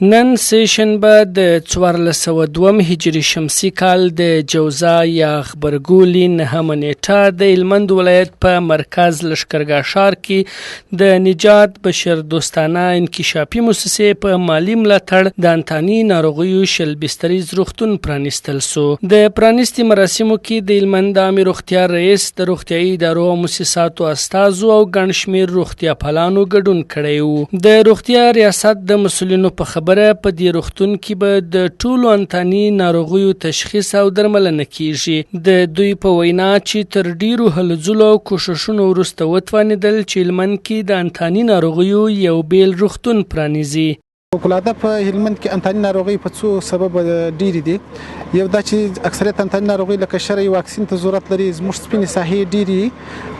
نن سه شنبه د 1402 هجري شمسي کال د جوزا یا خبرګولي 9 نیټه د هلمند ولایت په مرکز لښکرګاه ښار کې د نجات بشر دوستانه انکشافي موسسې په مالي ملاتړ د انتاني ناروغیو شل بستریز روغتون پرانیستل سو. د پرانیستي مراسمو کې د هلمند عامه روغتیا رئیس، د روغتیايي ادارو او مؤسساتو استازو او ګڼ شمېر روغتیا پالانو ګډون کړی و. د روغتیا ریاست د مسؤلینو په خبره په دې روغتون کې به د ټولو انتاني ناروغیو تشخیص او درملنه کیږي. د دوی په وینا چې تر ډیرو هلو ځلو او کوښښونو وروسته وتوانېدل چې هلمند کې د انتاني ناروغیو یو بیل روغتون پرانیزي. فوق‌العاده په هلمند کې انتاني ناروغي په څو سبب ډېرې دي. یو دا چې اکثریت انتاني ناروغي لکه شرعي واکسین ته ضرورت لري، زموږ سپینې ساحې ډېرې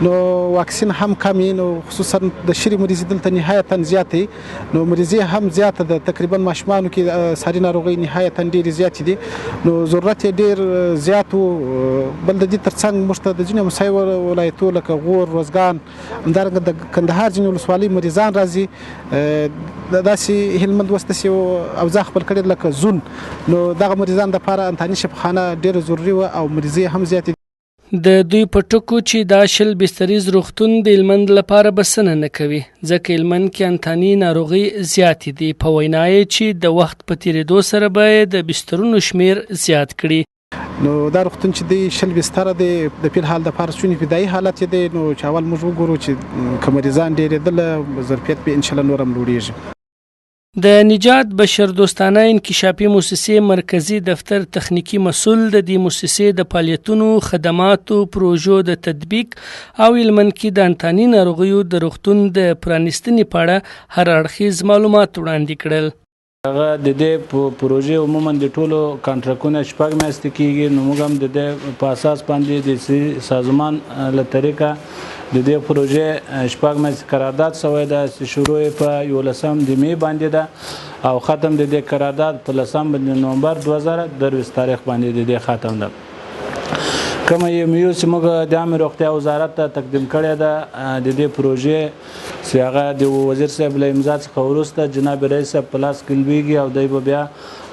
نو واکسین هم کم نو خصوصا د شرعي مریضي دلته نهایتا زیاتې نو مریضي هم زیاته ده. تقریبا ماشومانو کې ساري ناروغي نهایتا ډېرې زیاتې دي نو ضرورت یې ډېر زیات و. بل د دې ترڅنګ موږ ته د ځینې همسایه ولایتو لکه غور، روزګان، همدارنګه د کندهار ځینې ولسوالۍ مریضان راځي. داسې هلمند اوس داسې اوضاع خپل کړې لکه زون نو دغه مریضان دپاره انتاني شفاخانه ډېره ضروري وه او مریضي هم زیاتې دي. د دوی په ټکو چې دا شل بستریز روغتون د هلمند لپاره بسنه نه کوي ځکه هلمند کې انتاني ناروغي زیاتې دي. په وینا یې چې د وخت په تېرېدو سره به د بسترونو شمیر زیات کړي. نو دا روغتون چې دی شل بستره دی د فی الحال دپاره څونه ابتدایي حالت یې دی نو چې اول موږ وګورو چې که مریضان ډېرېدله ظرفیت به انشاءالله نور هم لوړېږي. د نجات بشر دوستانه انکشافي موسسې مرکزی دفتر تخنیکی مسؤل د دې موسسې د فعالیتونو، خدماتو، پروژو د تطبیق او هلمند کې د انتاني ناروغیو د روغتون د پرانیستنې په اړه هر اړخیز معلومات وړاندې کړل. هغه د دې پروژې عموما د ټولو کانټراکټونه شپږ میاشتې کېږي نو موږ هم د دې په اساس باندې د سازمان له طریقه د دې پروژې شپږ میاشتې قرارداد شوی ده چې شروع یې په 11 د مې باندې ده او ختم د دې قرارداد په 10 نومبر 2023 تاریخ باندې د دې ختم ده. کومه یو چې موږ د عامه روغتیا وزارت ته تقدیم کړې ده د دې پروژې چې هغه د وزیر صاحب له امضا څخه وروسته جناب رئیس صاحب په لاس کې لویږي او دی به بیا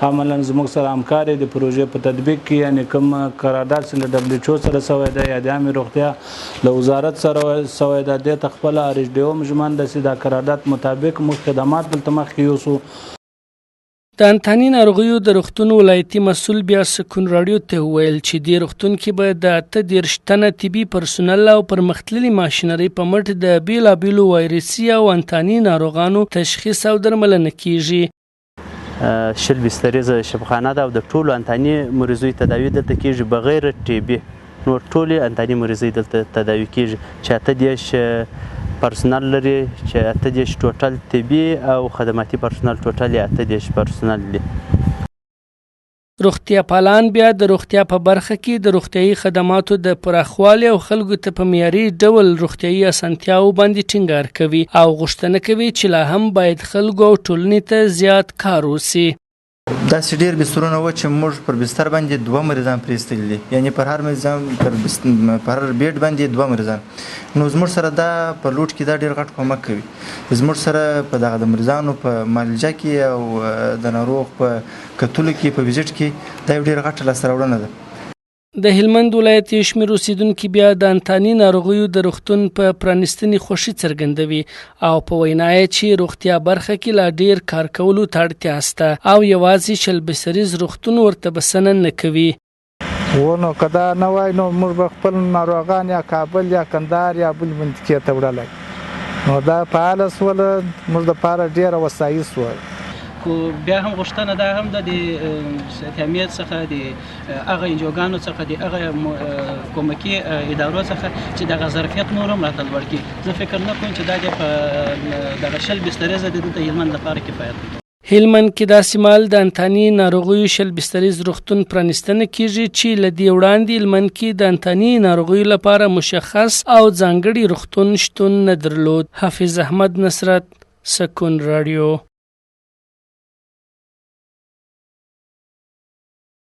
عملا زموږ سره همکاري د پروژې په تطبیق کې یعنی کوم قرارداد چې له WHO سره شوی دی یا د عامه روغتیا له وزارت سره شوی دی دې ته خپله RHDO مجمن ده چې دا قرارداد مطابق موږ خدمات دلته مخکې یوسو. د انتاني ناروغیو د روغتون ولایتي مسؤل بیا سکون راډیو ته وویل چې دې روغتون کې به د 38 تنه طبي پرسونل او پرمختللي ماشینري په مټ د بیلابیلو وایرسي او انتاني ناروغانو تشخیص او درملنه کیږي. شل بستریزه شفاخانه ده او د ټولو انتاني مریضیو تداوي دلته کیږي بغیر TB. نور ټولې انتاني مریضۍ دلته تداوي کیږي چې 38 پرسونل لري چې 38 ټوټل طبي او خدماتي پرسونل ټوټل 38 پرسونل دي. روغتیا پالان بیا د روغتیا په برخه کې د روغتیايي خدماتو د پراخوالي او خلکو ته په معیاري ډول روغتیايي اسانتیاو باندې ټینګار کوي او غوښتنه کوي چې لا هم باید خلکو او ټولنې ته زیات کار وشي. داسې ډېر بسترونه وو چې موږ پر بستر باندې 2 مریضان پرېستلي دي، یعنې پر هر مریضان پر هر بیډ باندې 2 مریضان. نو زموږ سره دا په لوټ کې دا ډېر غټ کومک کوي. زموږ سره په دغه د مریضانو په معالجه کې او د ناروغ په کتلو کې په ویزیټ کې دا یو ډېر غټه لاسته راوړنه ده. د هلمند ولایت یو شمېر اوسیدونکي بیا د انتاني ناروغیو د روغتون په پرانیستنې خوښي څرګندوي او په وینا یې چې روغتیا برخه کې لا ډېر کار کولو ته اړتیا شته او یوازې شل بستریز روغتون ورته بسنه نه کوي. نو که دا نه وای نو موږ به خپل ناروغان یا کابل یا کندهار یا بل منطقې ته وړلی نو دا فعاله شوله موږ دپاره ډېره وسایي شوه. بیا هم غوښتنه دا هم ده د تامین څخه د هغه انجوګانو څخه د هغه کومکي ادارو څخه چې دغه ظرفیت نور هم راته لوړ کړي. زه فکر نه کوم چې دا د دغه شل بستریزه د هلمند لپاره کفایت کوي. هلمند کې داسې مهال د انتاني ناروغیو شل بستریز روغتون پرانیستنه کیږي چې له دې وړاندې هلمند کې د انتاني ناروغیو لپاره مشخص او ځانګړي روغتون شتون نه درلود. حافظ احمد نصرت، سکون راډیو.